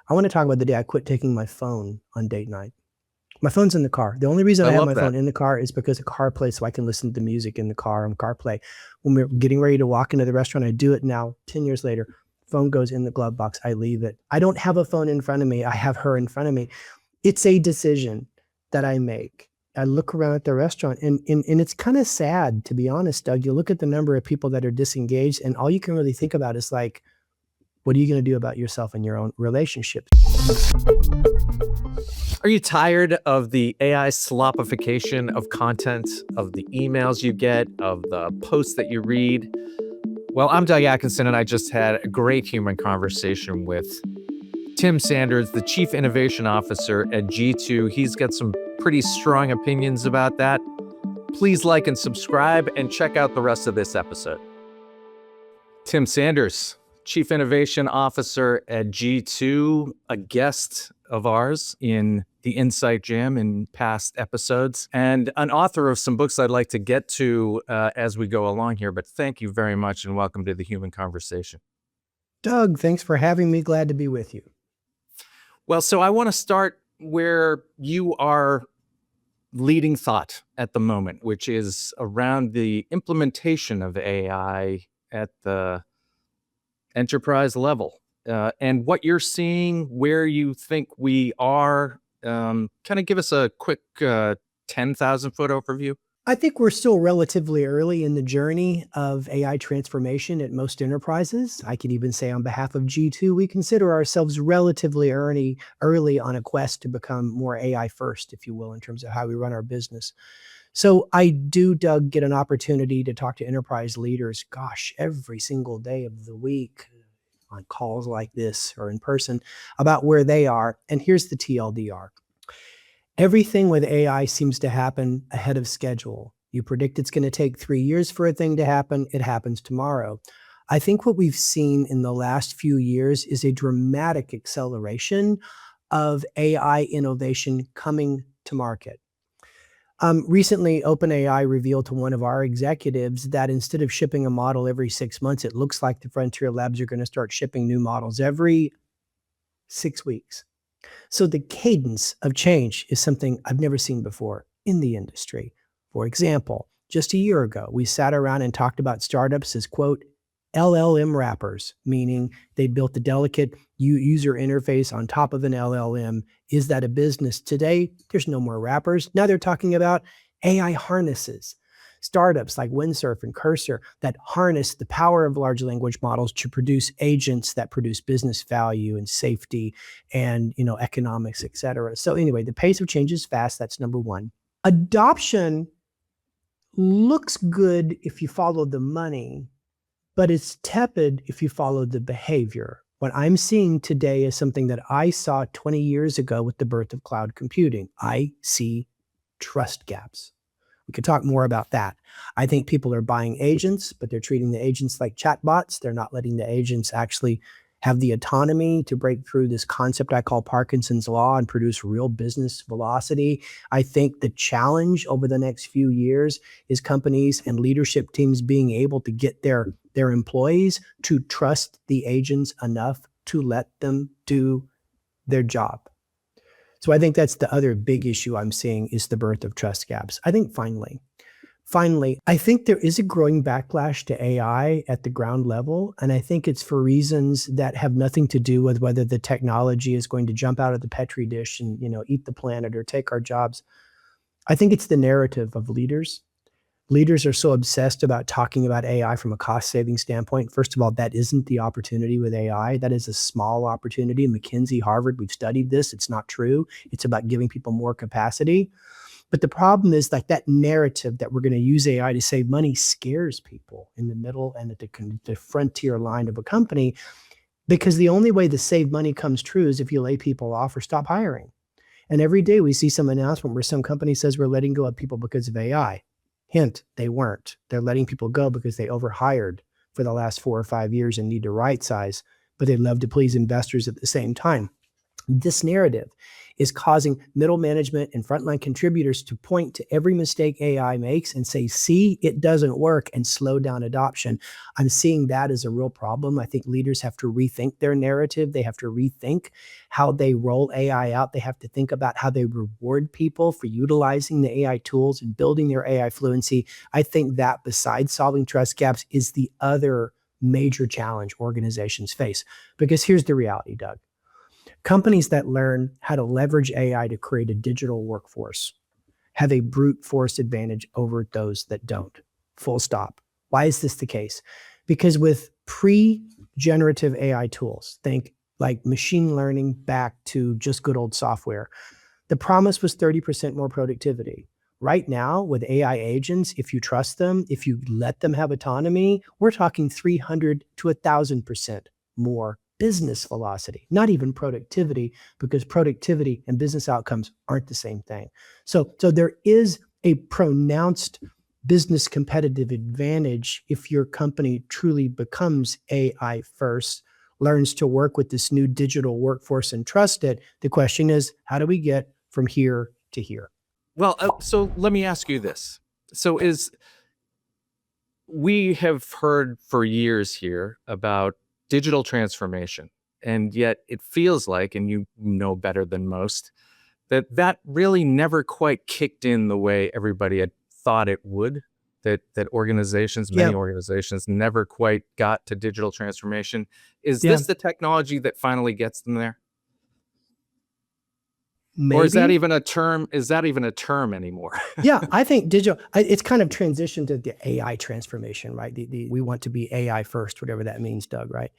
I want to talk about the day I quit taking my phone on date night. My phone's in the car. The only reason I I have love my that. phone in the car is because of CarPlay, so I can listen to music in the car on CarPlay. When we're getting ready to walk into the restaurant, I do it now. 10 years later, phone goes in the glove box. I leave it. I don't have a phone in front of me. I have her in front of me. It's a decision that I make. I look around at the restaurant and it's kind of sad, to be honest, Doug. You look at the number of people that are disengaged and all you can really think about is like, what are you going to do about yourself and your own relationship? Are you tired of the AI slopification of content, of the emails you get, of the posts that you read? Well, I'm Doug Atkinson, and I just had a great human conversation with Tim Sanders, the Chief Innovation Officer at G2. He's got some pretty strong opinions about that. Please like and subscribe and check out the rest of this episode. Tim Sanders, Chief Innovation Officer at G2, a guest of ours in the Insight Jam in past episodes, and an author of some books I'd like to get to as we go along here. But thank you very much and welcome to the Human Conversation. Doug, thanks for having me. Glad to be with you. Well, so I want to start where you are leading thought at the moment, which is around the implementation of AI at the enterprise level, and what you're seeing, where you think we are. Kind of give us a quick 10,000 foot overview. I think we're still relatively early in the journey of AI transformation at most enterprises. I could even say on behalf of G2, we consider ourselves relatively early on a quest to become more AI first, if you will, in terms of how we run our business. So I do, Doug, get an opportunity to talk to enterprise leaders, gosh, every single day of the week on calls like this or in person about where they are. And here's the TLDR. Everything with AI seems to happen ahead of schedule. You predict it's going to take 3 years for a thing to happen. It happens tomorrow. I think what we've seen in the last few years is a dramatic acceleration of AI innovation coming to market. Recently, OpenAI revealed to one of our executives that instead of shipping a model every 6 months, it looks like the frontier labs are going to start shipping new models every 6 weeks. So the cadence of change is something I've never seen before in the industry. For example, just a year ago, we sat around and talked about startups as, quote, LLM wrappers, meaning they built the delicate user interface on top of an LLM. Is that a business? Today, there's no more wrappers. Now they're talking about AI harnesses. Startups like Windsurf and Cursor that harness the power of large language models to produce agents that produce business value and safety and economics, et cetera. So anyway, the pace of change is fast. That's number one. Adoption looks good if you follow the money, but it's tepid if you follow the behavior. What I'm seeing today is something that I saw 20 years ago with the birth of cloud computing. I see trust gaps. We could talk more about that. I think people are buying agents, but they're treating the agents like chatbots. They're not letting the agents actually have the autonomy to break through this concept I call Parkinson's law and produce real business velocity. I think the challenge over the next few years is companies and leadership teams being able to get their employees to trust the agents enough to let them do their job. So I think that's the other big issue I'm seeing is the birth of trust gaps. I think finally, I think there is a growing backlash to AI at the ground level. And I think it's for reasons that have nothing to do with whether the technology is going to jump out of the Petri dish and, eat the planet or take our jobs. I think it's the narrative of leaders. Leaders are so obsessed about talking about AI from a cost-saving standpoint. First of all, that isn't the opportunity with AI. That is a small opportunity. McKinsey, Harvard, we've studied this. It's not true. It's about giving people more capacity. But the problem is like that narrative that we're going to use AI to save money scares people in the middle and at the frontier line of a company, because the only way the save money comes true is if you lay people off or stop hiring. And every day we see some announcement where some company says we're letting go of people because of AI. Hint, they weren't. They're letting people go because they overhired for the last 4 or 5 years and need to right size, but they'd love to please investors at the same time. This narrative is causing middle management and frontline contributors to point to every mistake AI makes and say, see, it doesn't work, and slow down adoption. I'm seeing that as a real problem. I think leaders have to rethink their narrative. They have to rethink how they roll AI out. They have to think about how they reward people for utilizing the AI tools and building their AI fluency. I think that, besides solving trust gaps, is the other major challenge organizations face. Because here's the reality, Doug. Companies that learn how to leverage AI to create a digital workforce have a brute force advantage over those that don't. Full stop. Why is this the case? Because with pre-generative AI tools, think like machine learning back to just good old software, the promise was 30% more productivity. Right now, with AI agents, if you trust them, if you let them have autonomy, we're talking 300 to 1,000% more business velocity, not even productivity, because productivity and business outcomes aren't the same thing. So there is a pronounced business competitive advantage if your company truly becomes AI first, learns to work with this new digital workforce and trust it. The question is, how do we get from here to here? Well, so let me ask you this. So we have heard for years here about digital transformation, and yet it feels like, and you know better than most, that really never quite kicked in the way everybody had thought it would. That organizations, many organizations, never quite got to digital transformation. Is this the technology that finally gets them there? Maybe. Or is that even a term? Is that even a term anymore? Yeah, I think digital, it's kind of transitioned to the AI transformation, right? We want to be AI first, whatever that means, Doug, right?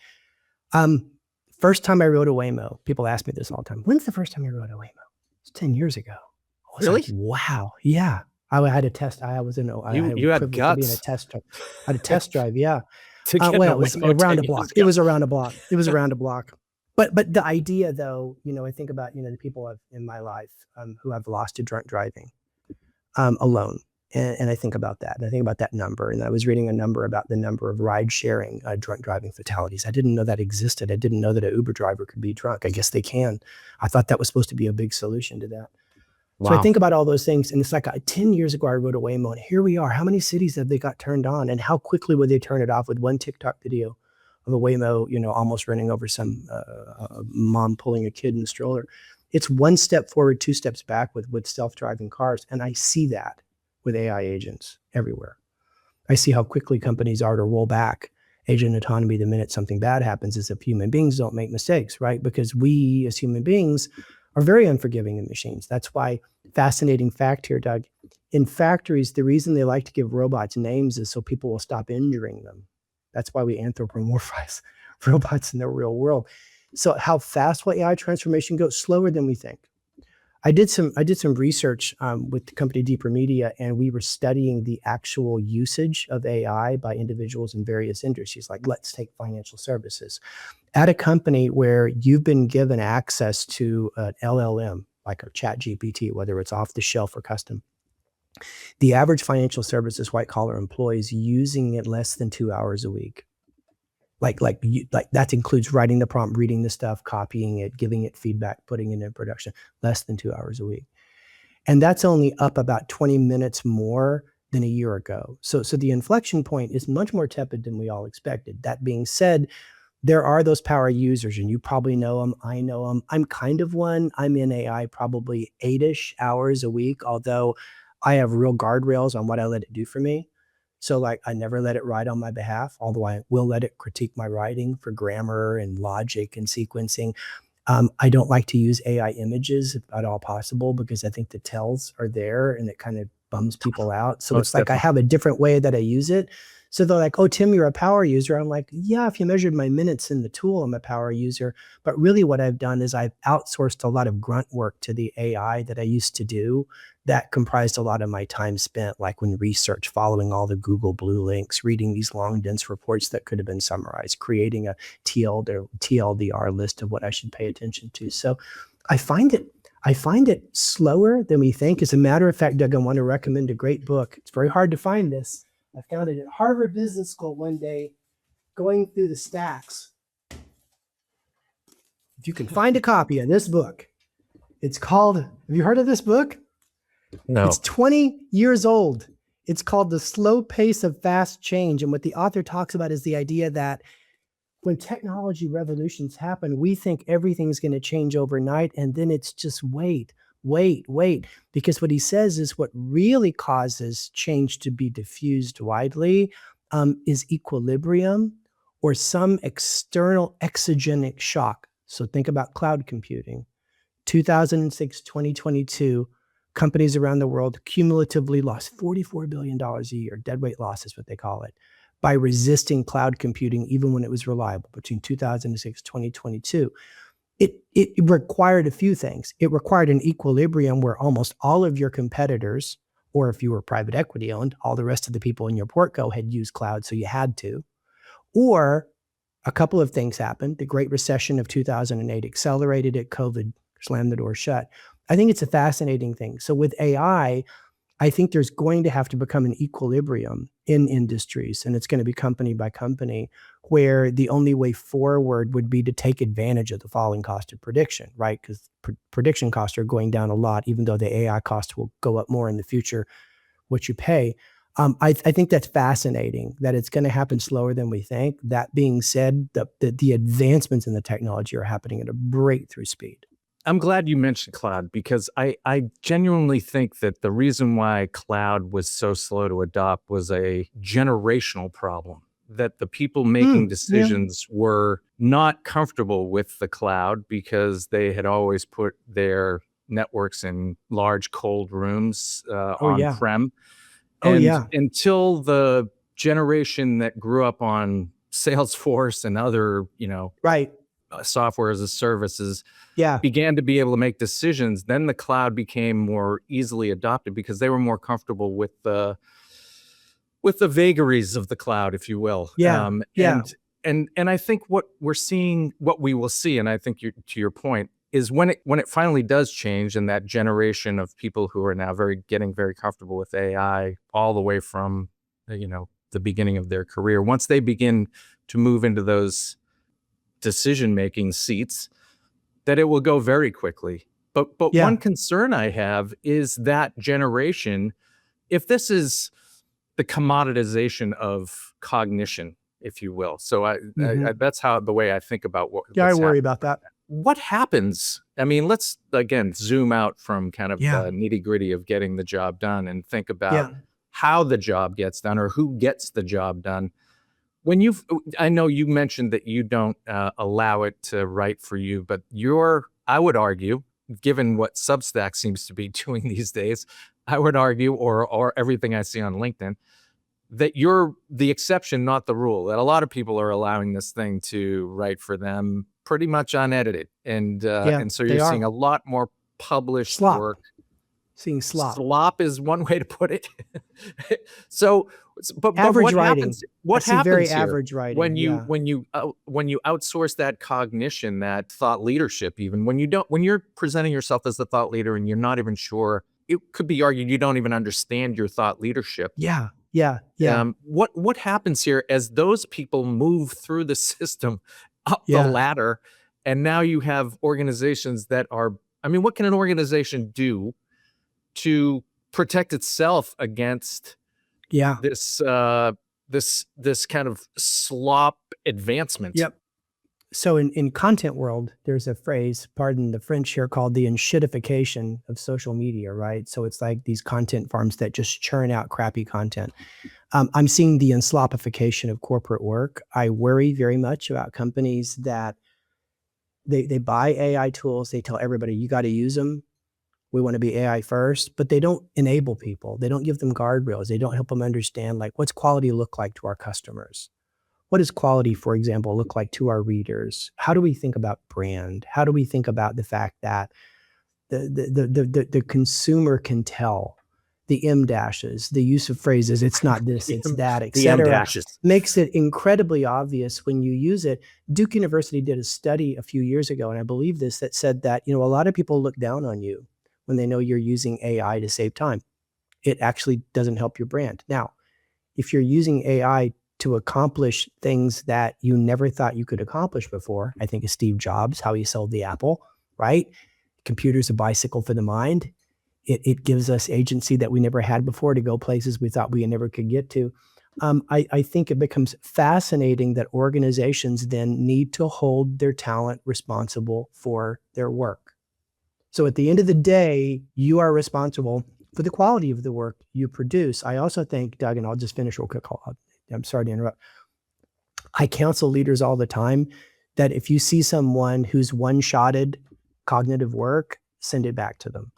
First time I rode a Waymo, people ask me this all the time. When's the first time you rode a Waymo? It's 10 years ago. I was Really? like, wow. Yeah. I had a test. I was in You had privilege of being a guts. test drive. I had a test drive. Yeah. To get Well, a it was Waymo around 10 a block. years It ago. was around a block. It was around a block. But the idea, though, I think about, the people in my life who I've lost to drunk driving alone. And I think about that. And I think about that number. And I was reading a number about the number of ride sharing drunk driving fatalities. I didn't know that existed. I didn't know that an Uber driver could be drunk. I guess they can. I thought that was supposed to be a big solution to that. Wow. So I think about all those things. And it's like 10 years ago, I rode a Waymo, and here we are. How many cities have they got turned on? And how quickly would they turn it off with one TikTok video of a Waymo, almost running over some mom pulling a kid in the stroller? It's one step forward, two steps back with self-driving cars. And I see that with AI agents everywhere. I see how quickly companies are to roll back agent autonomy the minute something bad happens, as if human beings don't make mistakes, right? Because we as human beings are very unforgiving in machines. That's why, fascinating fact here, Doug, in factories, the reason they like to give robots names is so people will stop injuring them. That's why we anthropomorphize robots in the real world. So how fast will AI transformation go? Slower than we think. I did some research with the company Deeper Media, and we were studying the actual usage of AI by individuals in various industries. Like, let's take financial services. At a company where you've been given access to an LLM, like a chat GPT, whether it's off the shelf or custom, the average financial services white collar employee is using it less than 2 hours a week. Like that includes writing the prompt, reading the stuff, copying it, giving it feedback, putting it in production, less than 2 hours a week. And that's only up about 20 minutes more than a year ago. So the inflection point is much more tepid than we all expected. That being said, there are those power users, and you probably know them. I know them. I'm kind of one. I'm in AI probably 8-ish hours a week, although I have real guardrails on what I let it do for me. So like, I never let it write on my behalf, although I will let it critique my writing for grammar and logic and sequencing. I don't like to use AI images if at all possible, because I think the tells are there and it kind of bums people out. So Most it's like, I have a different way that I use it. So they're like, oh, Tim, you're a power user. I'm like, yeah, if you measured my minutes in the tool, I'm a power user. But really what I've done is I've outsourced a lot of grunt work to the AI that I used to do that comprised a lot of my time spent, like when research, following all the Google Blue links, reading these long, dense reports that could have been summarized, creating a TLDR list of what I should pay attention to. So I find it slower than we think. As a matter of fact, Doug, I want to recommend a great book. It's very hard to find this. I found it at Harvard Business School one day, going through the stacks. if you can find a copy of this book, it's called, have you heard of this book? No. It's 20 years old. It's called The Slow Pace of Fast Change. And what the author talks about is the idea that when technology revolutions happen, we think everything's going to change overnight. And then it's just wait. Because what he says is what really causes change to be diffused widely is equilibrium or some external exogenic shock. So think about cloud computing. 2006, 2022, companies around the world cumulatively lost $44 billion a year, deadweight loss is what they call it, by resisting cloud computing even when it was reliable between 2006 and 2022. It required a few things. It required an equilibrium where almost all of your competitors, or if you were private equity owned, all the rest of the people in your portco had used cloud, so you had to. Or a couple of things happened. The Great Recession of 2008 accelerated it. COVID slammed the door shut. I think it's a fascinating thing. So with AI, I think there's going to have to become an equilibrium in industries, and it's going to be company by company, where the only way forward would be to take advantage of the falling cost of prediction, right? Because prediction costs are going down a lot, even though the AI cost will go up more in the future, what you pay. I think that's fascinating, that it's going to happen slower than we think. That being said, the advancements in the technology are happening at a breakthrough speed. I'm glad you mentioned cloud, because I genuinely think that the reason why cloud was so slow to adopt was a generational problem, that the people making decisions were not comfortable with the cloud because they had always put their networks in large cold rooms on-prem. Until the generation that grew up on Salesforce and other, software as a services began to be able to make decisions, then the cloud became more easily adopted because they were more comfortable with the vagaries of the cloud, if you will. And I think what we're seeing, what we will see, and I think to your point, is when it finally does change, and that generation of people who are now getting very comfortable with AI all the way from the beginning of their career, once they begin to move into those decision-making seats, that it will go very quickly. But one concern I have is that generation, if this is the commoditization of cognition, if you will. So I that's the way I think about what's I worry about that. What happens? I mean, let's again zoom out from kind of the nitty-gritty of getting the job done and think about how the job gets done, or who gets the job done. I know you mentioned that you don't allow it to write for you, but I would argue, given what Substack seems to be doing these days, I would argue, or everything I see on LinkedIn, that you're the exception, not the rule, that a lot of people are allowing this thing to write for them pretty much unedited. And so you're seeing a lot more published work. Seeing slop. Slop is one way to put it. But average what writing. happens? What happens very here average writing when you outsource that cognition, that thought leadership? Even when you're presenting yourself as the thought leader and you're not even sure, it could be argued you don't even understand your thought leadership. What happens here as those people move through the system up the ladder, and now you have organizations that are? I mean, what can an organization do to protect itself against this kind of slop advancement? So in content world, there's a phrase, pardon the French here, called the enshittification of social media, right? So it's like these content farms that just churn out crappy content. I'm seeing the slopification of corporate work. I worry very much about companies that they buy AI tools. They tell everybody, you got to use them. We want to be AI first, but they don't enable people. They don't give them guardrails. They don't help them understand, like, what's quality look like to our customers? What does quality, for example, look like to our readers? How do we think about brand? How do we think about the fact that the consumer can tell the M dashes, the use of phrases, it's not this, it's that, etc. Makes it incredibly obvious when you use it. Duke University did a study a few years ago, and I believe this, that said that, a lot of people look down on you when they know you're using AI to save time. It actually doesn't help your brand. Now, if you're using AI to accomplish things that you never thought you could accomplish before. I think of Steve Jobs, how he sold the Apple, right? Computer's a bicycle for the mind. It gives us agency that we never had before to go places we thought we never could get to. I think it becomes fascinating that organizations then need to hold their talent responsible for their work. So at the end of the day, you are responsible for the quality of the work you produce. I also think, Doug, and I'll just finish real quick. I'm sorry to interrupt. I counsel leaders all the time that if you see someone who's one-shotted cognitive work, send it back to them.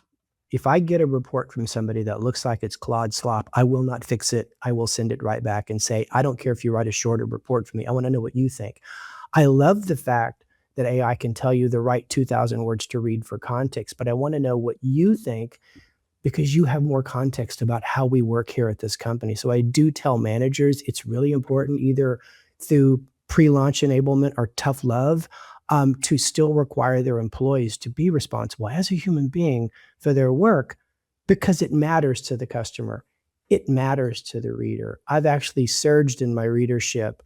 If I get a report from somebody that looks like it's Claude slop, I will not fix it. I will send it right back and say, I don't care if you write a shorter report for me. I want to know what you think. I love the fact that AI can tell you the right 2,000 words to read for context, but I want to know what you think because you have more context about how we work here at this company. So I do tell managers it's really important, either through pre-launch enablement or tough love, to still require their employees to be responsible as a human being for their work, because it matters to the customer. It matters to the reader. I've actually surged in my readership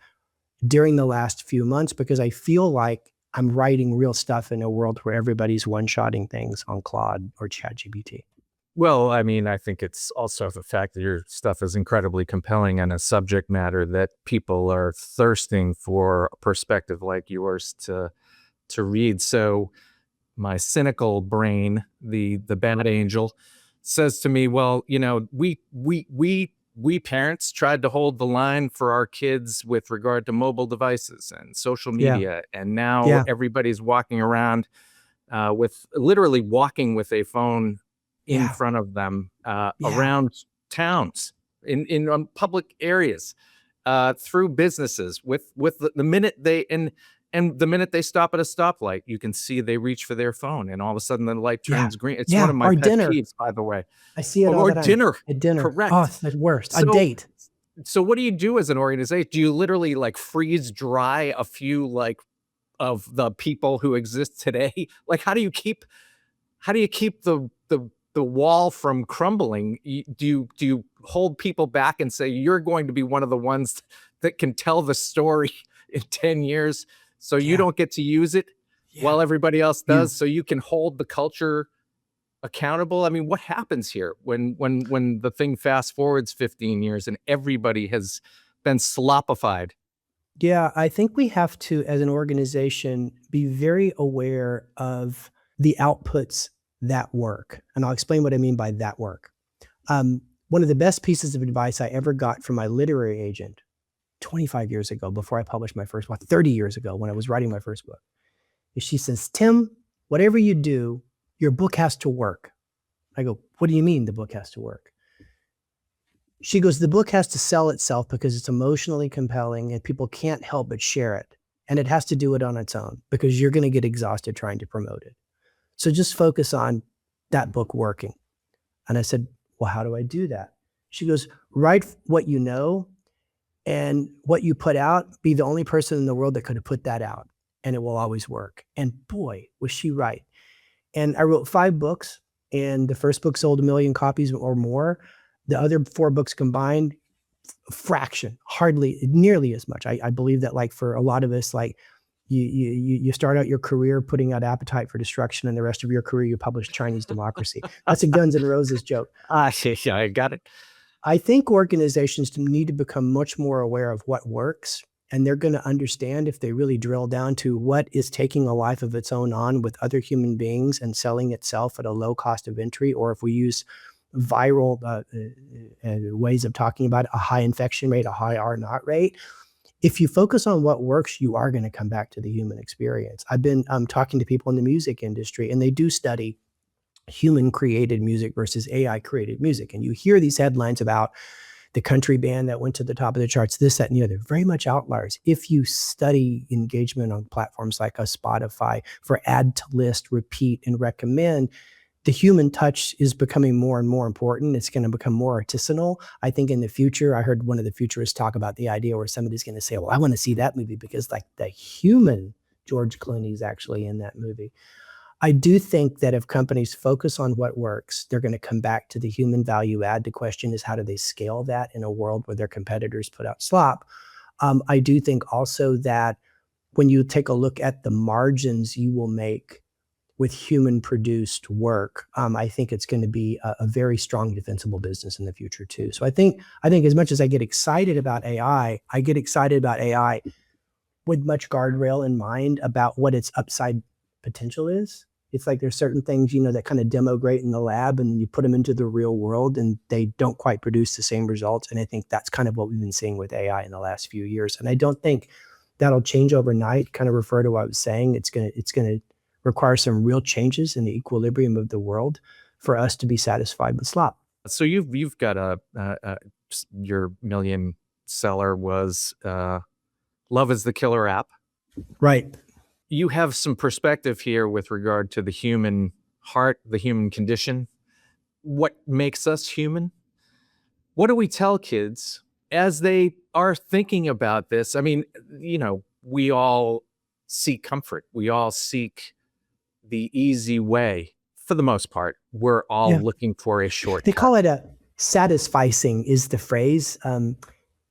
during the last few months because I feel like I'm writing real stuff in a world where everybody's one-shotting things on Claude or ChatGPT. Well, I mean, I think it's also the fact that your stuff is incredibly compelling and a subject matter that people are thirsting for a perspective like yours to read. So my cynical brain, the bad angel, says to me, well, you know, we parents tried to hold the line for our kids with regard to mobile devices and social media, and now everybody's walking around with literally walking with a phone in front of them around towns, in public areas, through businesses. With the minute they and the minute they stop at a stoplight, you can see they reach for their phone, and all of a sudden the light turns green. It's one of my pet peeves, by the way. I see it all the time. Dinner. At dinner. Correct. Oh, it's the worst. A date. So what do you do as an organization? Do you literally like freeze dry a few like of the people who exist today? Like, how do you keep the wall from crumbling? Do you hold people back and say you're going to be one of the ones that can tell the story in 10 years so you don't get to use it while everybody else does, so you can hold the culture accountable? I mean, what happens here when the thing fast forwards 15 years and everybody has been sloppified? Yeah, I think we have to, as an organization, be very aware of the outputs that work. And I'll explain what I mean by that work. One of the best pieces of advice I ever got from my literary agent 25 years ago, before I published my first book, 30 years ago when I was writing my first book, is she says, Tim, whatever you do, your book has to work. I go, what do you mean the book has to work? She goes, the book has to sell itself because it's emotionally compelling and people can't help but share it. And it has to do it on its own because you're going to get exhausted trying to promote it. So just focus on that book working. And I said, well, how do I do that? She goes, write what you know, and what you put out, be the only person in the world that could have put that out, and it will always work. And boy, was she right. And I wrote 5 books, and the first book sold 1 million copies or more. The other 4 books combined, fraction, hardly, nearly as much. I believe that, like, for a lot of us, like, you start out your career putting out Appetite for Destruction, and the rest of your career you publish Chinese Democracy. That's a Guns N' Roses joke. Yeah, I got it. I think organizations need to become much more aware of what works, and they're going to understand, if they really drill down to what is taking a life of its own on with other human beings and selling itself at a low cost of entry, or if we use viral ways of talking about it, a high infection rate, a high R0 rate. If you focus on what works, you are going to come back to the human experience. I've been talking to people in the music industry, and they do study human-created music versus AI-created music. And you hear these headlines about the country band that went to the top of the charts, this, that, and the other. Very much outliers. If you study engagement on platforms like a Spotify for add to list, repeat, and recommend, the human touch is becoming more and more important. It's going to become more artisanal. I think in the future, I heard one of the futurists talk about the idea where somebody's going to say, well, I want to see that movie because, like, the human George Clooney is actually in that movie. I do think that if companies focus on what works, they're going to come back to the human value add. The question is, how do they scale that in a world where their competitors put out slop? I do think also that when you take a look at the margins you will make with human-produced work, I think it's going to be a very strong defensible business in the future too. So I think as much as I get excited about AI, I get excited about AI with much guardrail in mind about what its upside potential is. It's like there's certain things, that kind of demo great in the lab and you put them into the real world and they don't quite produce the same results. And I think that's kind of what we've been seeing with AI in the last few years. And I don't think that'll change overnight. Kind of refer to what I was saying. It's gonna require some real changes in the equilibrium of the world for us to be satisfied with slop. So you've got your million seller was Love is the Killer app. Right. You have some perspective here with regard to the human heart, the human condition. What makes us human? What do we tell kids as they are thinking about this? I mean, we all seek comfort. We all seek the easy way. For the most part, we're all looking for a shortcut. They call it a satisficing is the phrase.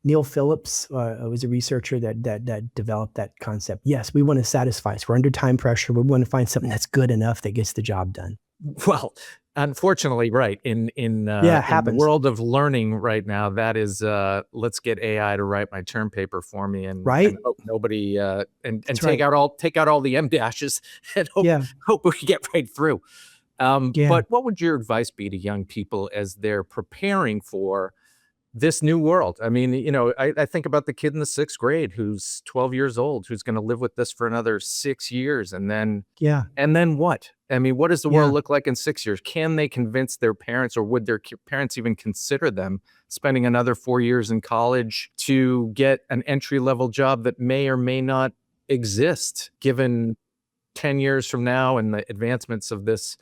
Neil Phillips was a researcher that developed that concept. Yes, we want to satisfy us. We're under time pressure. We want to find something that's good enough that gets the job done. Well, unfortunately, right. In the world of learning right now, that is, let's get AI to write my term paper for me and hope nobody, and take out all the M dashes and hope we get right through. But what would your advice be to young people as they're preparing for this new world? I mean, I think about the kid in the 6th grade who's 12 years old, who's going to live with this for another 6 years. And then what? I mean, what does the world look like in 6 years? Can they convince their parents, or would their parents even consider them spending another 4 years in college to get an entry-level job that may or may not exist given 10 years from now and the advancements of this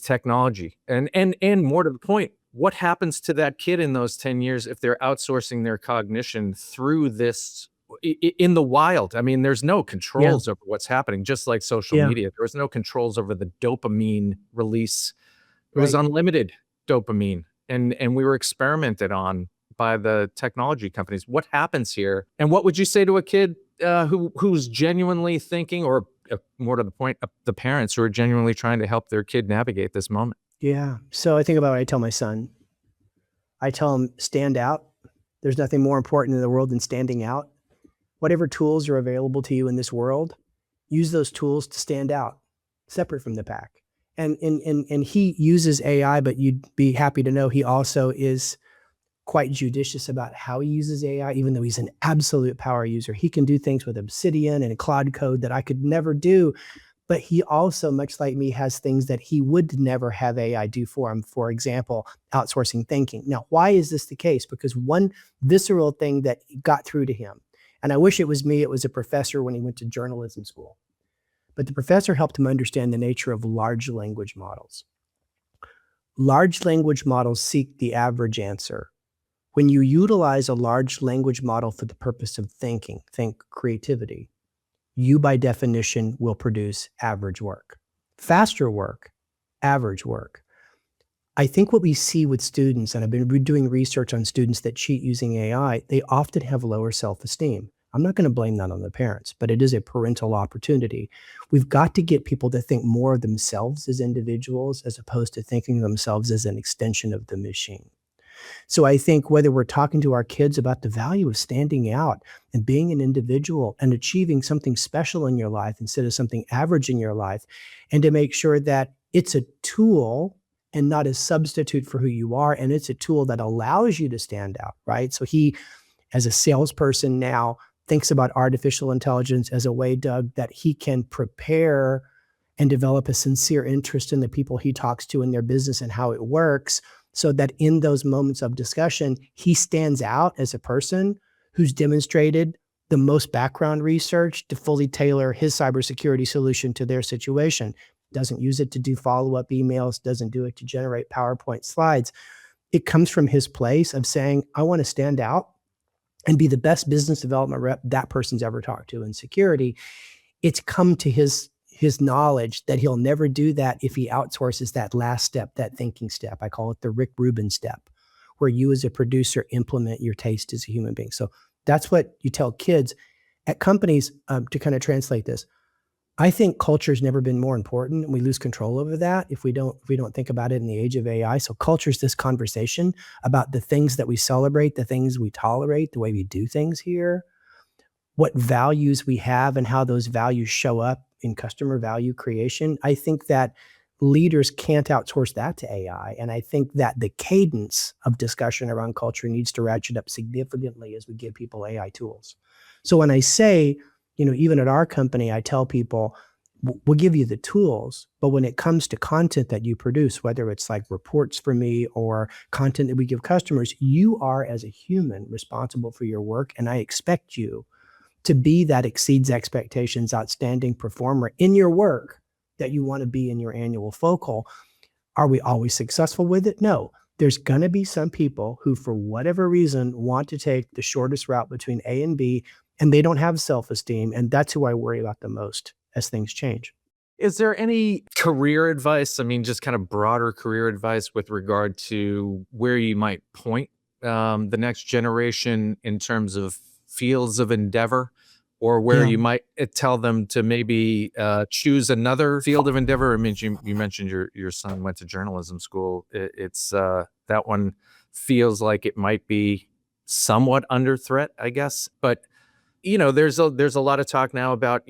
technology? And more to the point, what happens to that kid in those 10 years if they're outsourcing their cognition through this in the wild? I mean, there's no controls over what's happening, just like social media. There was no controls over the dopamine release. It was unlimited dopamine, and we were experimented on by the technology companies. What happens here? And what would you say to a kid who's genuinely thinking, or more to the point, the parents who are genuinely trying to help their kid navigate this moment? Yeah. So I think about what I tell my son. I tell him, stand out. There's nothing more important in the world than standing out. Whatever tools are available to you in this world, use those tools to stand out, separate from the pack. And he uses AI, but you'd be happy to know he also is quite judicious about how he uses AI, even though he's an absolute power user. He can do things with Obsidian and Claude Code that I could never do. But he also, much like me, has things that he would never have AI do for him. For example, outsourcing thinking. Now, why is this the case? Because one visceral thing that got through to him, and I wish it was me, it was a professor when he went to journalism school. But the professor helped him understand the nature of large language models. Large language models seek the average answer. When you utilize a large language model for the purpose of thinking, think creativity, you by definition will produce average work. Faster work, average work. I think what we see with students, and I've been doing research on students that cheat using AI, they often have lower self-esteem. I'm not going to blame that on the parents, but it is a parental opportunity. We've got to get people to think more of themselves as individuals as opposed to thinking of themselves as an extension of the machine. So I think whether we're talking to our kids about the value of standing out and being an individual and achieving something special in your life instead of something average in your life, and to make sure that it's a tool and not a substitute for who you are, and it's a tool that allows you to stand out, right? So he, as a salesperson now, thinks about artificial intelligence as a way, Doug, that he can prepare and develop a sincere interest in the people he talks to in their business and how it works, so that in those moments of discussion, he stands out as a person who's demonstrated the most background research to fully tailor his cybersecurity solution to their situation. Doesn't use it to do follow-up emails, doesn't do it to generate PowerPoint slides. It comes from his place of saying, I want to stand out and be the best business development rep that person's ever talked to in security. It's come to his knowledge that he'll never do that if he outsources that last step, that thinking step. I call it the Rick Rubin step, where you as a producer implement your taste as a human being. So That's what you tell kids at companies. To kind of translate this, I think culture's never been more important, and we lose control over that if we don't think about it in the age of AI. So culture's this conversation about the things that we celebrate, the things we tolerate, the way we do things here, what values we have and how those values show up in customer value creation. I think that leaders can't outsource that to AI. And I think that the cadence of discussion around culture needs to ratchet up significantly as we give people AI tools. So when I say, even at our company, I tell people, we'll give you the tools, but when it comes to content that you produce, whether it's like reports for me or content that we give customers, you are, as a human, responsible for your work. And I expect you to be that exceeds expectations, outstanding performer in your work that you want to be in your annual focal. Are we always successful with it? No. There's going to be some people who, for whatever reason, want to take the shortest route between A and B, and they don't have self-esteem. And that's who I worry about the most as things change. Is there any career advice? I mean, just kind of broader career advice with regard to where you might point the next generation in terms of fields of endeavor, or where you might tell them to maybe choose another field of endeavor? I mean, you mentioned your son went to journalism school. It's that one feels like it might be somewhat under threat, I guess. But there's a lot of talk now about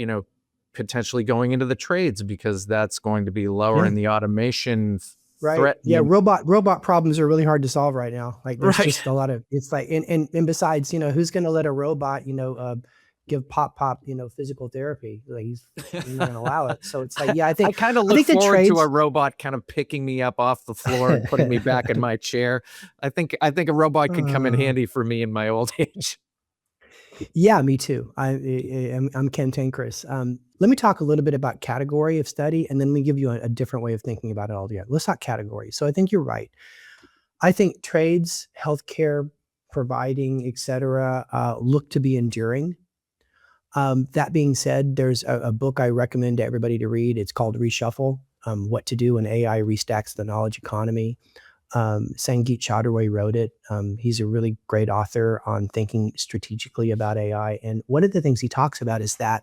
potentially going into the trades, because that's going to be lower in the automation threat. Yeah, robot problems are really hard to solve right now. Like there's just a lot of, it's like, and besides, who's going to let a robot, give pop, physical therapy? Like he's not going to allow it. So it's like, yeah, I kind of look forward to a robot kind of picking me up off the floor and putting me back in my chair. I think a robot could come in handy for me in my old age. Yeah, me too. I'm cantankerous. Let me talk a little bit about category of study, and then let me give you a different way of thinking about it altogether. Let's talk category. So I think you're right. I think trades, healthcare, providing, et cetera, look to be enduring. That being said, there's a book I recommend to everybody to read. It's called Reshuffle, What to Do When AI Restacks the Knowledge Economy. Sangeet Chaudhary wrote it. He's a really great author on thinking strategically about AI. And one of the things he talks about is that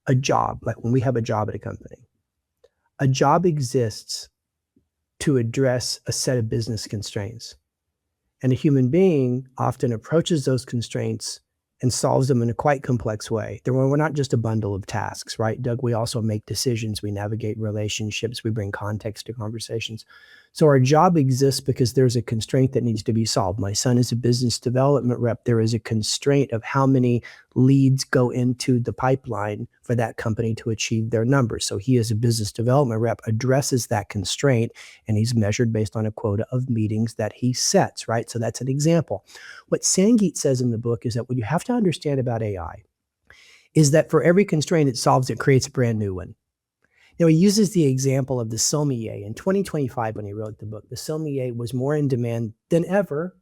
a job, like when we have a job at a company, a job exists to address a set of business constraints. And a human being often approaches those constraints and solves them in a quite complex way. We're not just a bundle of tasks, right, Doug? We also make decisions, we navigate relationships, we bring context to conversations. So our job exists because there's a constraint that needs to be solved. My son is a business development rep. There is a constraint of how many leads go into the pipeline for that company to achieve their numbers. So he, as a business development rep, addresses that constraint, and he's measured based on a quota of meetings that he sets, right? So that's an example. What Sangeet says in the book is that what you have to understand about AI is that for every constraint it solves, it creates a brand new one. He uses the example of the sommelier. In 2025, when he wrote the book, the sommelier was more in demand than ever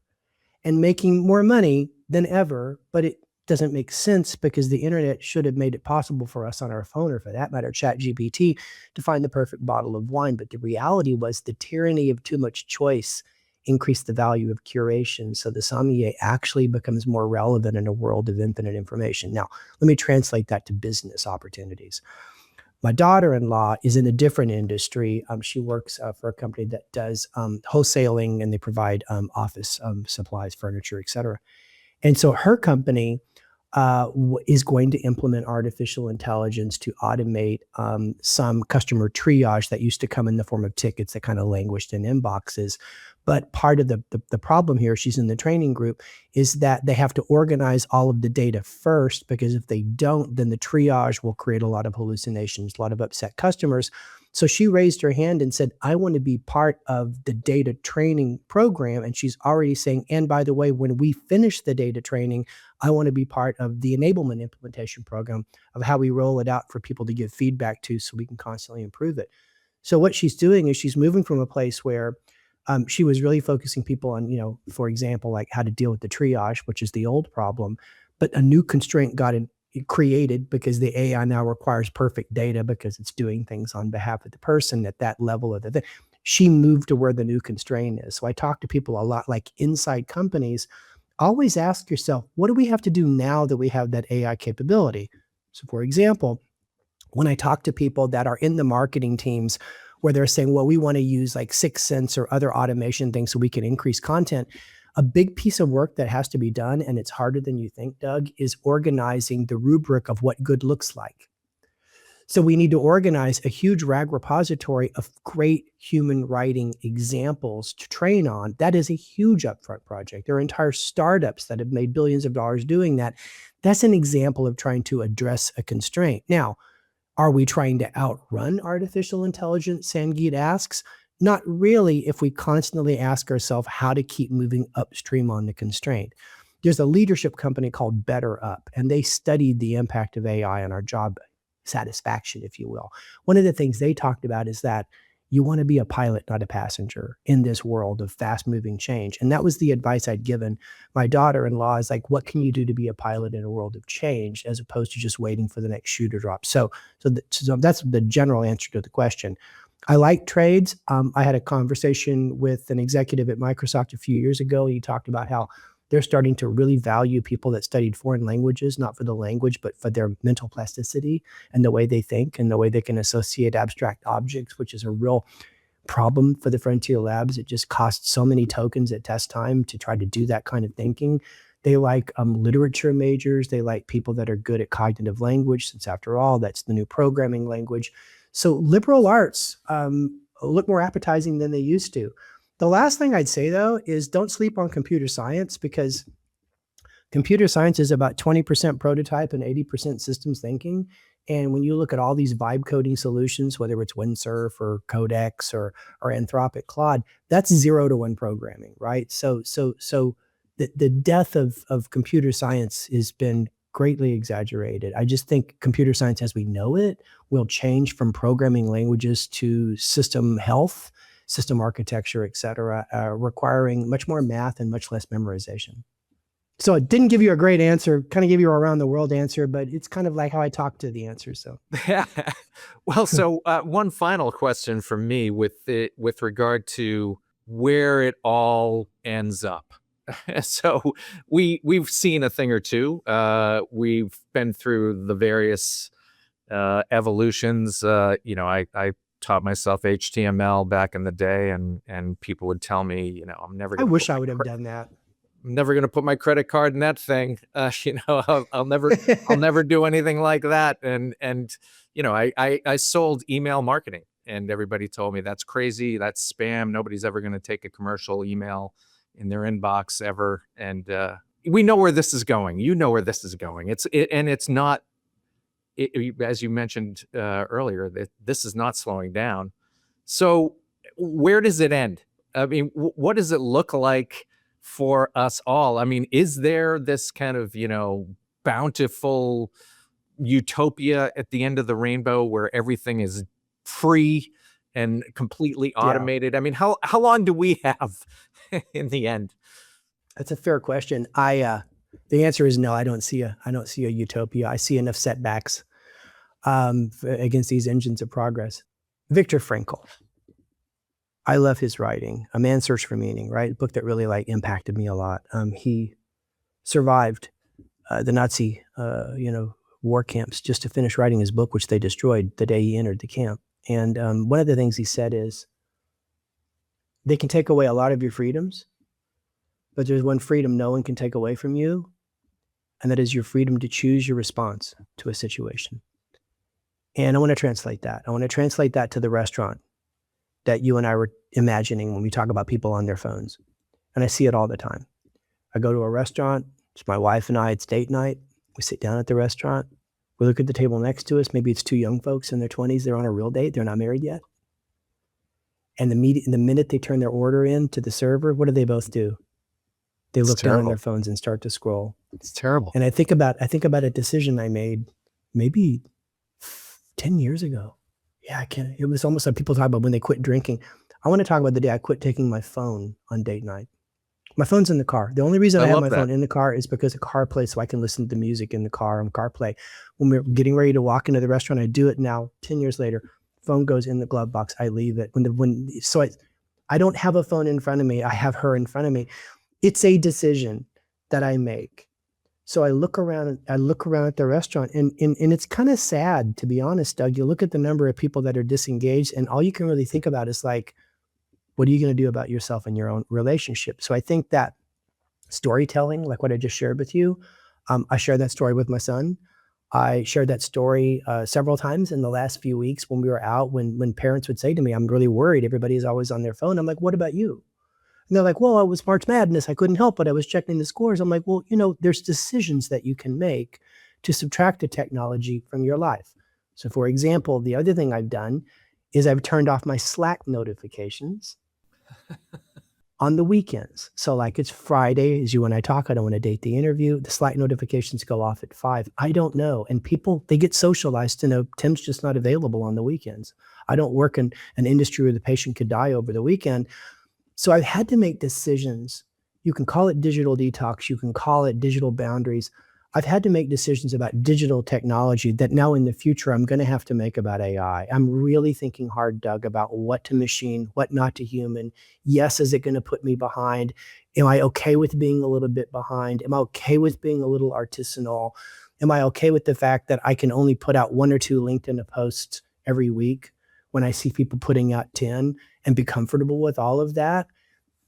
and making more money than ever, but it doesn't make sense because the internet should have made it possible for us on our phone, or for that matter, ChatGPT, to find the perfect bottle of wine. But the reality was the tyranny of too much choice increased the value of curation. So the sommelier actually becomes more relevant in a world of infinite information. Now, let me translate that to business opportunities. My daughter-in-law is in a different industry. She works for a company that does wholesaling, and they provide office supplies, furniture, et cetera. And so her company is going to implement artificial intelligence to automate some customer triage that used to come in the form of tickets that kind of languished in inboxes. But part of the problem here, she's in the training group, is that they have to organize all of the data first, because if they don't, then the triage will create a lot of hallucinations, a lot of upset customers. So she raised her hand and said, I want to be part of the data training program. And she's already saying, and by the way, when we finish the data training, I want to be part of the enablement implementation program of how we roll it out for people to give feedback to, so we can constantly improve it. So what she's doing is she's moving from a place where she was really focusing people on, for example, like how to deal with the triage, which is the old problem, but a new constraint got created because the AI now requires perfect data because it's doing things on behalf of the person at that level of the thing. She moved to where the new constraint is. So I talk to people a lot, like inside companies, always ask yourself, what do we have to do now that we have that AI capability? So for example, when I talk to people that are in the marketing teams where they're saying, well, we want to use like 6sense or other automation things so we can increase content, a big piece of work that has to be done, and it's harder than you think, Doug, is organizing the rubric of what good looks like. So we need to organize a huge RAG repository of great human writing examples to train on. That is a huge upfront project. There are entire startups that have made billions of dollars doing that. That's an example of trying to address a constraint. Now, are we trying to outrun artificial intelligence, Sangeet asks? Not really, if we constantly ask ourselves how to keep moving upstream on the constraint. There's a leadership company called Better Up, and they studied the impact of AI on our job satisfaction, if you will. One of the things they talked about is that you want to be a pilot, not a passenger in this world of fast-moving change. And that was the advice I'd given my daughter-in-law, is like, what can you do to be a pilot in a world of change, as opposed to just waiting for the next shoe to drop? So that's the general answer to the question. I like trades. I had a conversation with an executive at Microsoft a few years ago. He talked about how they're starting to really value people that studied foreign languages, not for the language, but for their mental plasticity and the way they think and the way they can associate abstract objects, which is a real problem for the frontier labs. It just costs so many tokens at test time to try to do that kind of thinking. They like literature majors. They like people that are good at cognitive language, since after all, that's the new programming language. So liberal arts look more appetizing than they used to. The last thing I'd say, though, is don't sleep on computer science, because computer science is about 20% prototype and 80% systems thinking. And when you look at all these vibe coding solutions, whether it's Windsurf or Codex or Anthropic Claude, that's 0 to 1 programming, right? So the death of computer science has been greatly exaggerated. I just think computer science as we know it will change from programming languages to system health, system architecture, et cetera, requiring much more math and much less memorization. So it didn't give you a great answer, kind of give you a around the world answer, but it's kind of like how I talk to the answer. So, well, so one final question from me with regard to where it all ends up. So we've seen a thing or two. We've been through the various evolutions. I taught myself HTML back in the day, and people would tell me, I'm never I gonna wish I would have done that. I'm never going to put my credit card in that thing. I'll never do anything like that. And I sold email marketing, and everybody told me that's crazy. That's spam. Nobody's ever going to take a commercial email in their inbox ever. And we know where this is going. You know where this is going. It's not, as you mentioned earlier, that this is not slowing down. So where does it end? I mean, what does it look like for us all? I mean, is there this kind of, bountiful utopia at the end of the rainbow where everything is free and completely automated? I mean, how long do we have in the end? That's a fair question. The answer is no. I don't see a utopia. I see enough setbacks against these engines of progress. Viktor Frankl. I love his writing, A Man's Search for Meaning, right? A book that really impacted me a lot. He survived the Nazi, war camps just to finish writing his book, which they destroyed the day he entered the camp. And one of the things he said is, they can take away a lot of your freedoms, but there's one freedom no one can take away from you, and that is your freedom to choose your response to a situation. And I want to translate that. I want to translate that to the restaurant that you and I were imagining when we talk about people on their phones. And I see it all the time. I go to a restaurant, it's my wife and I, it's date night. We sit down at the restaurant. We look at the table next to us. Maybe it's two young folks in their 20s. They're on a real date. They're not married yet. And the minute they turn their order in to the server, what do they both do? They look down on their phones and start to scroll. It's terrible. And I think about a decision I made maybe 10 years ago. Yeah, it was almost like people talk about when they quit drinking. I want to talk about the day I quit taking my phone on date night. My phone's in the car. The only reason I have my phone in the car is because of CarPlay, so I can listen to the music in the car on CarPlay. When we're getting ready to walk into the restaurant, I do it now. 10 years later, phone goes in the glove box. I leave it. I don't have a phone in front of me. I have her in front of me. It's a decision that I make. So I look around at the restaurant, and it's kind of sad, to be honest, Doug. You look at the number of people that are disengaged, and all you can really think about is like, what are you going to do about yourself and your own relationship? So I think that storytelling, like what I just shared with you, I shared that story with my son. I shared that story several times in the last few weeks when we were out, when parents would say to me, I'm really worried. Everybody's always on their phone. I'm like, what about you? And they're like, well, it was March Madness. I couldn't help it. I was checking the scores. I'm like, well, there's decisions that you can make to subtract the technology from your life. So for example, the other thing I've done is I've turned off my Slack notifications on the weekends. So like it's Friday, as you and I talk, I don't want to date the interview. The Slack notifications go off at 5. I don't know. And people, they get socialized to know Tim's just not available on the weekends. I don't work in an industry where the patient could die over the weekend. So I've had to make decisions. You can call it digital detox. You can call it digital boundaries. I've had to make decisions about digital technology that now in the future I'm going to have to make about AI. I'm really thinking hard, Doug, about what to machine, what not to human. Yes, is it going to put me behind? Am I okay with being a little bit behind? Am I okay with being a little artisanal? Am I okay with the fact that I can only put out 1 or 2 LinkedIn posts every week when I see people putting out 10, and be comfortable with all of that?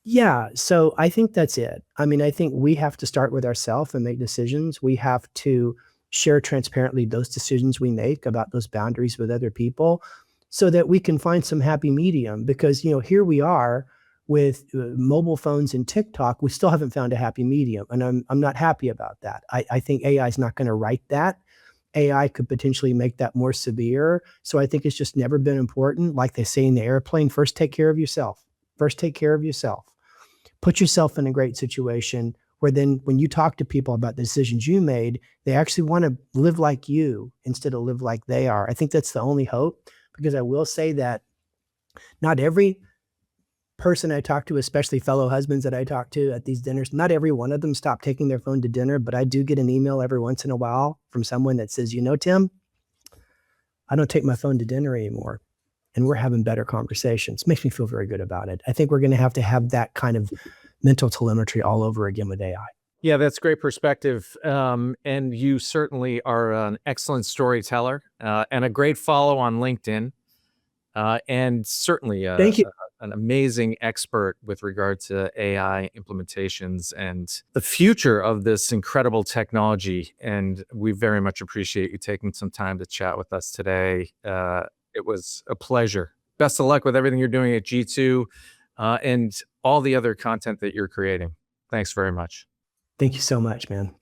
Yeah, so I think that's it. I mean, I think we have to start with ourselves and make decisions. We have to share transparently those decisions we make about those boundaries with other people so that we can find some happy medium. Because, here we are with mobile phones and TikTok, we still haven't found a happy medium. And I'm not happy about that. I think AI is not going to write that. AI could potentially make that more severe. So I think it's just never been important. Like they say in the airplane, first take care of yourself. First take care of yourself. Put yourself in a great situation where then when you talk to people about the decisions you made, they actually want to live like you instead of live like they are. I think that's the only hope, because I will say that not every person I talk to, especially fellow husbands that I talk to at these dinners, not every one of them stop taking their phone to dinner, but I do get an email every once in a while from someone that says, Tim, I don't take my phone to dinner anymore. And we're having better conversations. Makes me feel very good about it. I think we're going to have that kind of mental telemetry all over again with AI. Yeah, that's great perspective. And you certainly are an excellent storyteller and a great follow on LinkedIn. And certainly Thank you. An amazing expert with regard to AI implementations and the future of this incredible technology. And we very much appreciate you taking some time to chat with us today. It was a pleasure. Best of luck with everything you're doing at G2 and all the other content that you're creating. Thanks very much. Thank you so much, man.